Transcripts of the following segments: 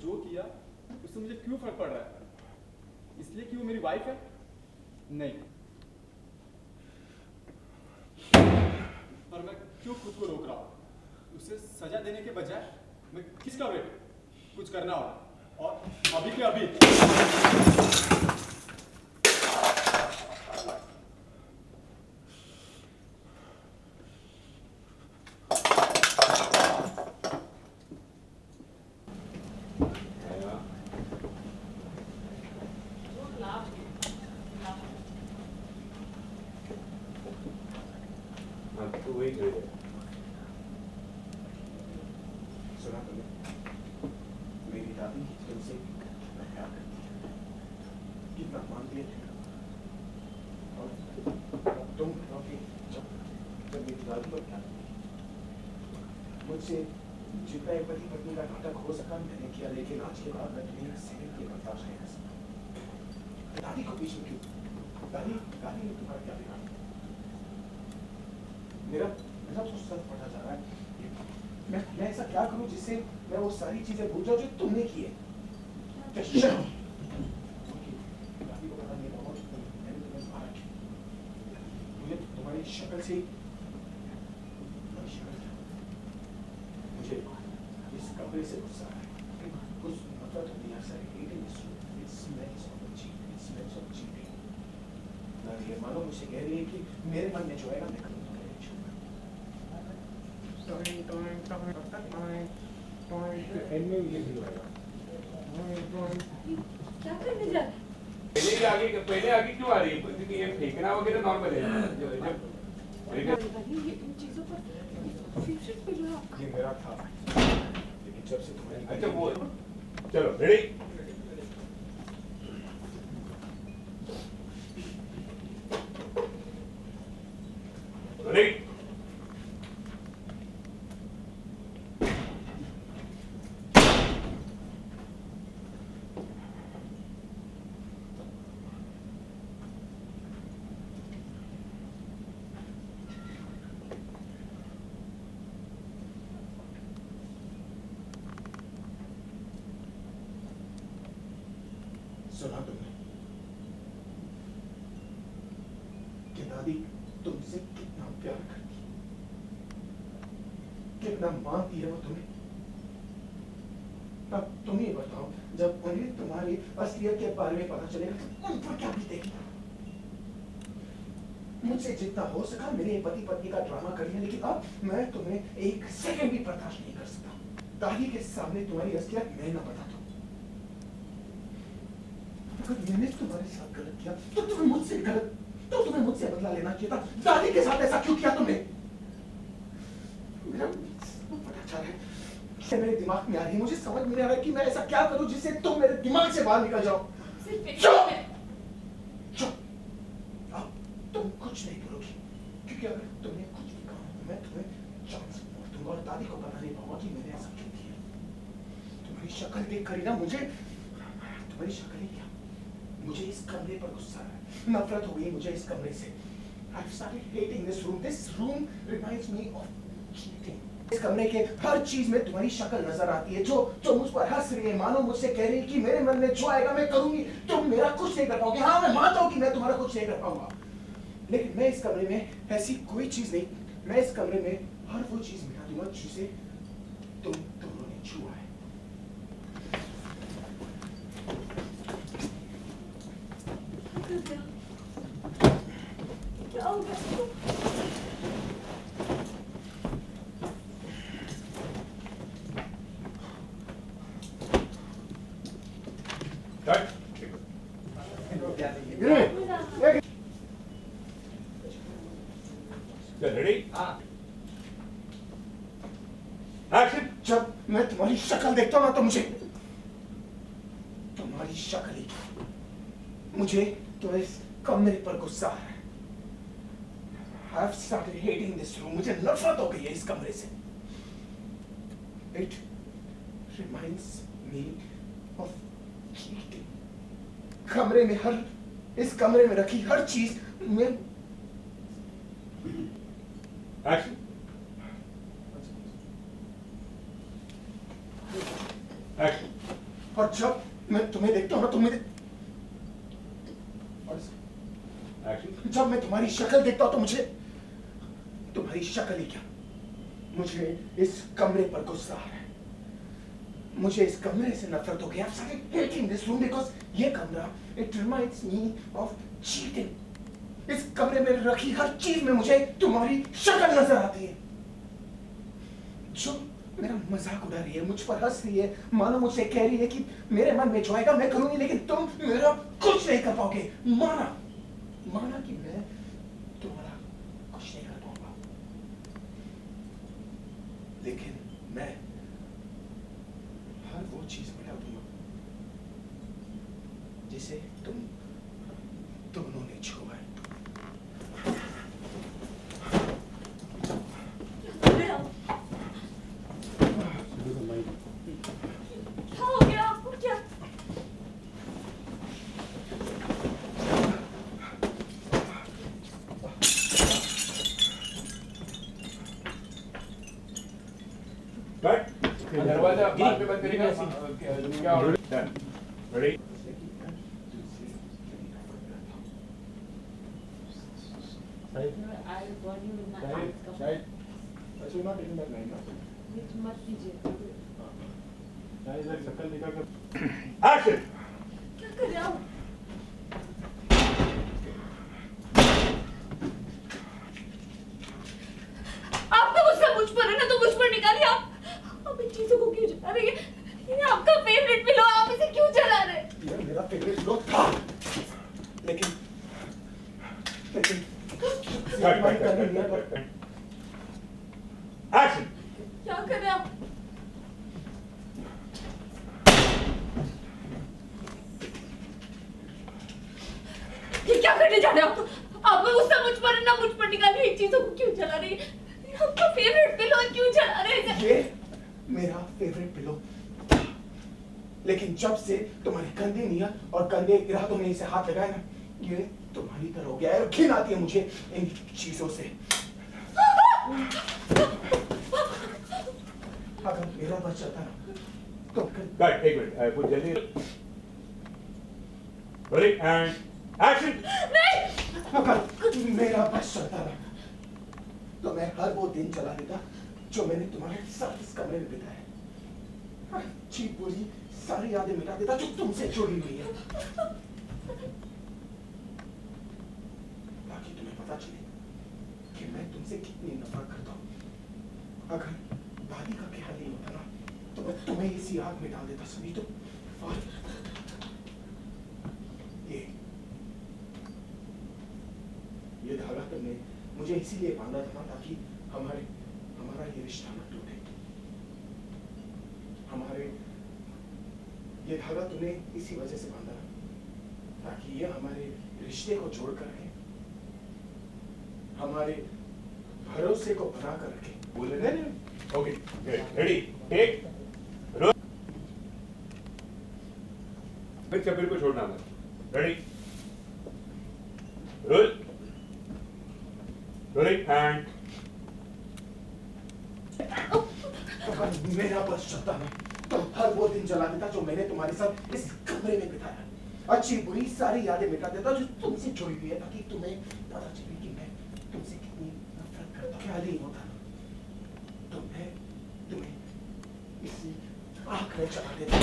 जो किया उससे मुझे क्यों फर्क पड़ रहा है? इसलिए कि वो मेरी वाइफ है? नहीं। पर मैं क्यों खुद को रोक रहा हूँ? उसे सजा देने के बजाय मैं किसका वेट? कुछ करना होगा और अभी के अभी। तो वही कर दे। सुना तुमने? मेरी दादी तुमसे प्यार करती है, कितना मानती है, और तुम रहोगे जब मेरी दादी को प्यार करती। मुझसे जितना एक पति पत्नी का नाटक हो सका मैंने किया, लेकिन आज के बाद मैं तुम्हें एक सेकंड के बर्दाश्त नहीं कर सकता। दादी को बीच में क्यों? दादी दादी ने तुम्हारा क्या बिगाड़ा? मेरा मेरा तो सर फटा जा रहा है। मैं ऐसा क्या करूं जिससे मैं वो सारी चीजें भूल जाऊं जो तुमने की है? दादी को पता नहीं होगा कि मैंने तुम्हें मारा क्यों। मुझे तुम्हारी शक्ल से मुझे इस कमरे से गुस्सा आ रहा है। कुछ नफरत होती है sir. It smells of cheating. ये मानो मुझे कह रही है कि मेरे मन में जो है ना मैं करूँ क्या करने जा रहे? पहले आगे क्यों आ रही है? क्योंकि ये फेंकना वगैरह नॉर्मल है। ये इन चीजों पर फ्यूचर पे जो आपका ये मेरा था, लेकिन जब से तुम्हारी अच्छा वो चलो रेडी। रेडी सुना तुमने कि दादी तुमसे कितना प्यार करती है, कितना मानती है वो तुम्हें। अब तुम ही बताओ, जब उन्हें तुम्हारी असलियत के बारे में पता चलेगा तो उन पर क्या बीतेगी? मुझसे जितना हो सका मैंने पति पत्नी का ड्रामा कर लिया, लेकिन अब मैं तुम्हें एक सेकंड भी बर्दाश्त नहीं कर सकता। दादी के सामने तुम्हारी असलियत मैं ना बता दूं। अगर मैंने तुम्हारे साथ गलत किया तो तुम्हें मुझसे बदला लेना चाहिए था। दादी के साथ ऐसा क्यों किया तुमने? मेरा पता चल रहा है, मेरे दिमाग में आ रही है, मुझे समझ में नहीं आ रहा है कि मैं ऐसा क्या करूं जिससे तुम मेरे दिमाग से बाहर निकल जाओ। चुप! अब तुम कुछ नहीं बोलोगी, क्योंकि अगर तुमने कुछ भी कहा मैं तुम्हें चांस दूंगा और दादी को पता नहीं पाऊंगा कि मैंने ऐसा क्यों किया। तुम्हारी शक्ल देख कर ही ना मुझे, तुम्हारी शक्ल ही क्या, मुझे इस कमरे पर गुस्सा है, नफरत हो गई मुझे इस कमरे से। I've started hating this room. This room reminds me of cheating. इस कमरे के हर चीज में तुम्हारी शक्ल नजर आती है, जो मुझ पर हंस रही है, मानो मुझसे कह रही है कि मेरे मन में जो आएगा मैं करूंगी, तुम मेरा कुछ नहीं कर पाओगे। हाँ मैं मानता हूँ कि मैं तुम्हारा कुछ नहीं कर पाऊंगा, लेकिन मैं इस कमरे में ऐसी कोई चीज नहीं, मैं इस कमरे में हर वो चीज मिटा दूंगा जिसे तुम दोनों ने छुआ है। क्या हो गया? Ready action. जब मैं तुम्हारी शक्ल देखता हूं ना तो मुझे तुम्हारी शक्ल ही मुझे तो इस कमरे पर गुस्सा है। I've started hating this room. मुझे नफरत हो गई है इस कमरे से। It reminds me of cheating. कमरे में इस कमरे में रखी हर चीज में एक्शन। एक्शन। और जब मैं तुम्हें देखता हूँ ना एक्शन। जब मैं तुम्हारी शक्ल देखता हूँ तो मुझे तुम्हारी शक्ल ही क्या, मुझे इस कमरे पर गुस्सा आ रहा है। मुझे इस कमरे से नफरत हो गई। I'm starting hating this room because ये कमरा it reminds me of cheating। इस कमरे में रखी हर चीज में मुझे तुम्हारी शक्ल नजर आती है, जो मेरा मजाक उड़ा रही है, मुझ पर हंस रही है, मानो मुझसे कह रही है कि मेरे मन में जो आएगा मैं करूंगी, लेकिन तुम मेरा कुछ नहीं कर पाओगे। माना कि मैं तुम्हारा कुछ नहीं कर पाऊंगा, लेकिन मैं हर वो चीज मिटा दूंगा जिसे तुम दोनों ने छुआ है। क्या हो गया आपको? क्या दरवाजा बाद में बंद करेगा। क्या order? Done. Ready? I warn you in my eyes का Actually, not taking that line, no? बीच मत कीजिए। शक्ल दिखा कर एक्शन। क्या कर रहे हो? आपका गुस्सा मुझ पर है ना, तो मुझ पर निकालिए। आप इन चीजों को क्यों जला रही है? ये आपका फेवरेट पिलो, आप इसे क्यों जला रहे हैं? ये मेरा फेवरेट लोग था, लेकिन एक्शन। क्या कर रहे हैं आप? ये क्या करने जा रहे हैं आप? आपका गुस्सा मुझ पर है ना, मुझ पर निकालिए। इन चीजों को क्यों जला रही है? ये आपका फेवरेट पिलो है, क्यों जला रहे हैं? ये मेरा फेवरेट पिलो था, लेकिन जब से तुम्हारी गंदी नियत और गंदे इरादों ने इसे हाथ लगाया ना, ये तुम्हारी तरह हो गया है और घिन आती है मुझे इन चीजों से। अगर मेरा बस चलता ना तो कट। एक मिनट, कुछ जल्दी। Ready and action. नहीं, अगर मेरा बस चलता ना तो मैं हर वो दिन चला देता जो मैंने तुम्हारे साथ इस कमरे में बिताया। अच्छी बुरी सारी यादें मिटा देता जो तुमसे जुड़ी हुई है, ताकि तुम्हें पता चले कि मैं तुमसे कितनी नफरत करता हूँ। अगर दादी का ख्याल नहीं होता ना तो मैं तुम्हें इसी आग में डाल देता सभी। तो और ये धागा तुमने मुझे इसीलिए बांधा था ताकि हमारा ये रिश्ता न टूटे। ये धागा तुमने इसी वजह से बांधा ताकि ये हमारे रिश्ते को जोड़ कर रखे, हमारे भरोसे को बना कर रखे। बोले नहीं? Okay, ready take roll. फिर कबीर को छोड़ना मत। Ready roll. रोलिंग एंड अगर मेरा बस चलता ना तो हर वो दिन जला देता जो मैंने तुम्हारे साथ इस कमरे में बिताया। अच्छी बुरी सारी यादें मिटा देता जो तुमसे जुड़ी हुई है, ताकि तुम्हें पता चले कि मैं तुमसे कितनी नफरत करता हूं। ख्याल ही होता ना तो मैं तुम्हें इसी आग में चला देता।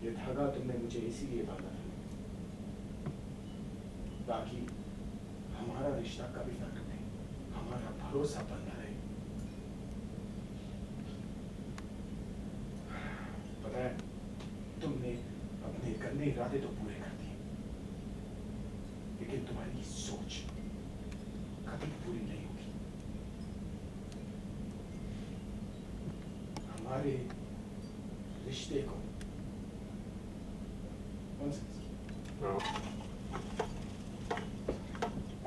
ये धागा तुमने मुझे इसीलिए बांधा था ताकि हमारा रिश्ता कभी ना टूटे, हमारा भरोसा बना रहे। पता है, तुमने अपने गंदे इरादे तो पूरे कर दिए, लेकिन तुम्हारी सोच कभी पूरी नहीं होगी। हमारे रिश्ते को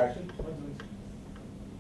Action.